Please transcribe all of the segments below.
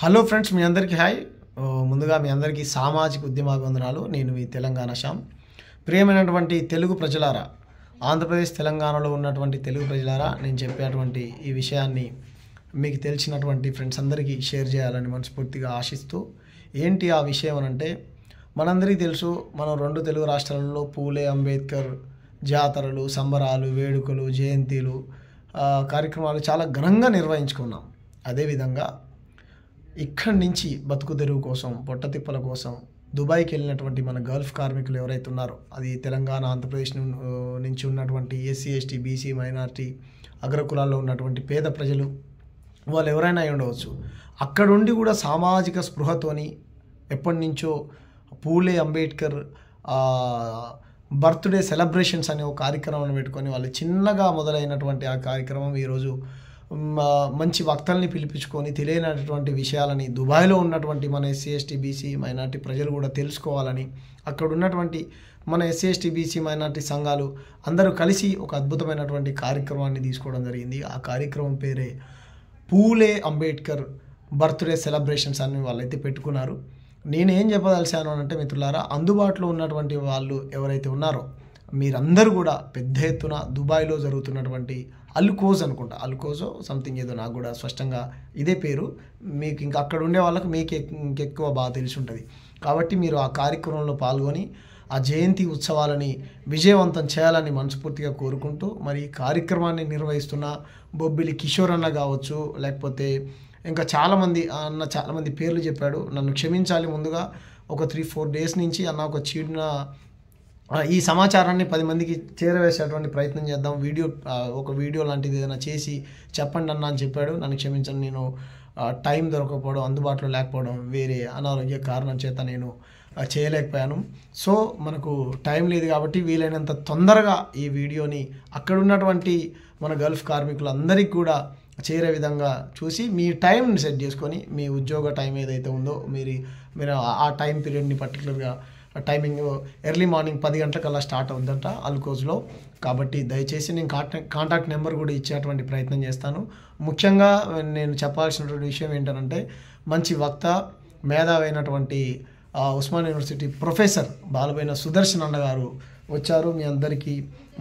Hello friends, మీ అందరికీ hi. ముందుగా మీ అందరికీ సామాజిక ఉద్యమాభివందనాలు. నేను మీ తెలంగాణ శ్యామ్. ప్రియమైనటువంటి తెలుగు ప్రజలారా, ఆంధ్రప్రదేశ్ తెలంగాణలో ఉన్నటువంటి తెలుగు ప్రజలారా, నేను చెప్పేటువంటి ఈ విషయాన్ని మీకు తెలిసినటువంటి ఫ్రెండ్స్ అందరికీ షేర్ చేయాలని మనస్ఫూర్తిగా ఆశిస్తూ, ఏంటి ఆ విషయం అనంటే, మనందరికీ తెలుసు, మనం 2 తెలుగు రాష్ట్రాలలో పూలే అంబేద్కర్ జాతరలు, సంబరాలు, వేడుకలు, జయంతిలు, కార్యక్రమాలు చాలా ఘనంగా నిర్వహించుకున్నాం. అదేవిధంగా ఇక్కడి నుంచి బతుకు తెరువు కోసం, పొట్టతిప్పల కోసం దుబాయ్కి వెళ్ళినటువంటి మన గల్ఫ్ కార్మికులు ఎవరైతే ఉన్నారో, అది తెలంగాణ, ఆంధ్రప్రదేశ్ నుంచి ఉన్నటువంటి ఎస్సీ, ఎస్టీ, బీసీ, మైనార్టీ, అగ్రకులాల్లో ఉన్నటువంటి పేద ప్రజలు, వాళ్ళు ఎవరైనా అయి ఉండవచ్చు. అక్కడుండి కూడా సామాజిక స్పృహతోని ఎప్పటి నుంచో పూలే అంబేద్కర్ బర్త్డే సెలబ్రేషన్స్ అనే ఒక కార్యక్రమాన్ని పెట్టుకొని వాళ్ళు చిన్నగా మొదలైనటువంటి ఆ కార్యక్రమం ఈరోజు మంచి వక్తల్ని పిలిపించుకొని తెలియనటువంటి విషయాలని దుబాయ్లో ఉన్నటువంటి మన ఎస్సీ, ఎస్టీ, బీసీ, మైనార్టీ ప్రజలు కూడా తెలుసుకోవాలని, అక్కడ ఉన్నటువంటి మన ఎస్సీ, ఎస్టీ, బీసీ, మైనార్టీ సంఘాలు అందరూ కలిసి ఒక అద్భుతమైనటువంటి కార్యక్రమాన్ని తీసుకోవడం జరిగింది. ఆ కార్యక్రమం పేరే పూలే అంబేద్కర్ బర్త్డే సెలబ్రేషన్స్ అని వాళ్ళైతే పెట్టుకున్నారు. నేనేం చెప్పదలిచాను అంటే మిత్రులారా, అందుబాటులో ఉన్నటువంటి వాళ్ళు ఎవరైతే ఉన్నారో మీరందరూ కూడా పెద్ద ఎత్తున దుబాయ్లో జరుగుతున్నటువంటి అల్కోజ్ అనుకుంటా, అల్కోజో సంథింగ్ ఏదో, నాకు కూడా స్పష్టంగా ఇదే పేరు, మీకు ఇంకా అక్కడ ఉండే వాళ్ళకు మీకు ఇంకెక్కువ బాగా తెలిసి ఉంటుంది. కాబట్టి మీరు ఆ కార్యక్రమంలో పాల్గొని ఆ జయంతి ఉత్సవాలని విజయవంతం చేయాలని మనస్ఫూర్తిగా కోరుకుంటూ, మరి ఈ కార్యక్రమాన్ని నిర్వహిస్తున్న బొబ్బిలి కిషోర్ అన్న కావచ్చు, లేకపోతే ఇంకా చాలామంది పేర్లు చెప్పాడు, నన్ను క్షమించాలి. ముందుగా ఒక 3-4 డేస్ నుంచి అన్న ఒక చిన్న ఈ సమాచారాన్ని 10 మందికి చేరవేసేటువంటి ప్రయత్నం చేద్దాం, ఒక వీడియో లాంటిది ఏదైనా చేసి చెప్పండి అన్న అని చెప్పాడు. నన్ను క్షమించండి, నేను టైం దొరకకపోవడం, అందుబాటులో లేకపోవడం, వేరే అనారోగ్య కారణం చేత నేను చేయలేకపోయాను. సో మనకు టైం లేదు కాబట్టి వీలైనంత తొందరగా ఈ వీడియోని అక్కడ ఉన్నటువంటి మన గల్ఫ్ కార్మికులందరికీ కూడా చేరే విధంగా చూసి మీ టైంని సెట్ చేసుకొని, మీ ఉద్యోగ టైం ఏదైతే ఉందో మీరు ఆ టైం పీరియడ్ని పర్టికులర్గా టైమింగ్ ఎర్లీ మార్నింగ్ 10 గంటలకల్లా స్టార్ట్ అవుతుందంట అల్కోజ్లో. కాబట్టి దయచేసి నేను కాంటాక్ట్ నెంబర్ కూడా ఇచ్చేటువంటి ప్రయత్నం చేస్తాను. ముఖ్యంగా నేను చెప్పాల్సినటువంటి విషయం ఏంటంటే, మంచి వక్త, మేధావైనటువంటి ఉస్మానియా యూనివర్సిటీ ప్రొఫెసర్ బాలబోయిన సుదర్శన్ అన్న గారు వచ్చారు. మీ అందరికీ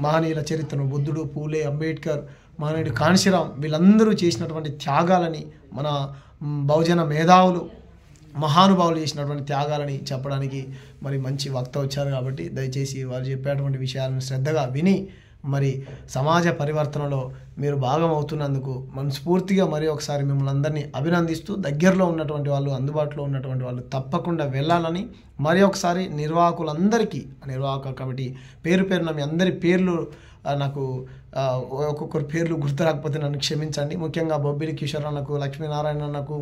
మహనీయుల చరిత్రను, బుద్ధుడు, పూలే, అంబేద్కర్, మహనీయుడు కాంశీరాం, వీళ్ళందరూ చేసినటువంటి త్యాగాలని, మన బహుజన మేధావులు, మహానుభావులు చేసినటువంటి త్యాగాలని చెప్పడానికి మరి మంచి వక్త వచ్చారు. కాబట్టి దయచేసి వారు చెప్పేటువంటి విషయాలను శ్రద్ధగా విని మరి సమాజ పరివర్తనలో మీరు భాగం అవుతున్నందుకు మనస్ఫూర్తిగా మరి ఒకసారి మిమ్మల్ని అందరినీ అభినందిస్తూ, దగ్గరలో ఉన్నటువంటి వాళ్ళు, అందుబాటులో ఉన్నటువంటి వాళ్ళు తప్పకుండా వెళ్ళాలని మరి ఒకసారి నిర్వాహకులందరికీ, కమిటీ పేరున మీ అందరి పేర్లు నాకు ఒక్కొక్కరి పేర్లు గుర్తు రాకపోతే నన్ను క్షమించండి. ముఖ్యంగా బొబ్బిలి కిషోర్ అన్నకు, లక్ష్మీనారాయణ అన్నకు,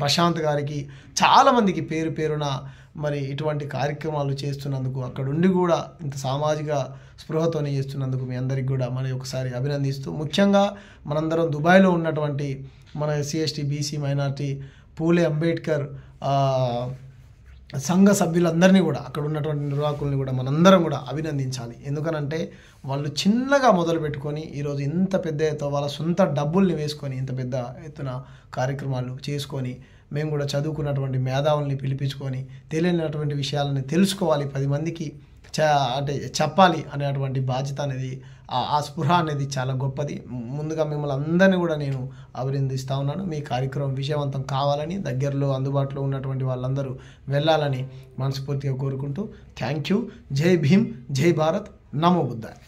ప్రశాంత్ గారికి, చాలామందికి పేరున మరి ఇటువంటి కార్యక్రమాలు చేస్తున్నందుకు, అక్కడుండి కూడా ఇంత సామాజిక స్పృహతోనే చేస్తున్నందుకు మీ అందరికి కూడా మరి ఒకసారి అభినందిస్తూ, ముఖ్యంగా మనందరం దుబాయ్లో ఉన్నటువంటి మన ఎస్సీ, ఎస్టీ, బీసీ, మైనార్టీ, పూలే అంబేద్కర్ సంఘ సభ్యులందరినీ కూడా, అక్కడ ఉన్నటువంటి నిర్వాహకుల్ని కూడా మనందరం కూడా అభినందించాలి. ఎందుకనంటే వాళ్ళు చిన్నగా మొదలు పెట్టుకొని ఈరోజు ఇంత పెద్ద ఎత్తున వాళ్ళ సొంత డబ్బుల్ని వేసుకొని ఇంత పెద్ద ఎత్తున కార్యక్రమాలు చేసుకొని, మేము కూడా చదువుకున్నటువంటి మేధావుల్ని పిలిపించుకొని తెలియనటువంటి విషయాలని తెలుసుకోవాలి, 10 మందికి చెప్పాలి అనేటువంటి బాధ్యత అనేది, ఆ స్పృహ అనేది చాలా గొప్పది. ముందుగా మిమ్మల్ని అందరినీ కూడా నేను అభినందిస్తూ ఉన్నాను. మీ కార్యక్రమం విజయవంతం కావాలని, దగ్గరలో అందుబాటులో ఉన్నటువంటి వాళ్ళందరూ వెళ్ళాలని మనస్ఫూర్తిగా కోరుకుంటూ, థ్యాంక్ యూ. జై భీమ్, జై భారత్, నమో బుద్ధాయ.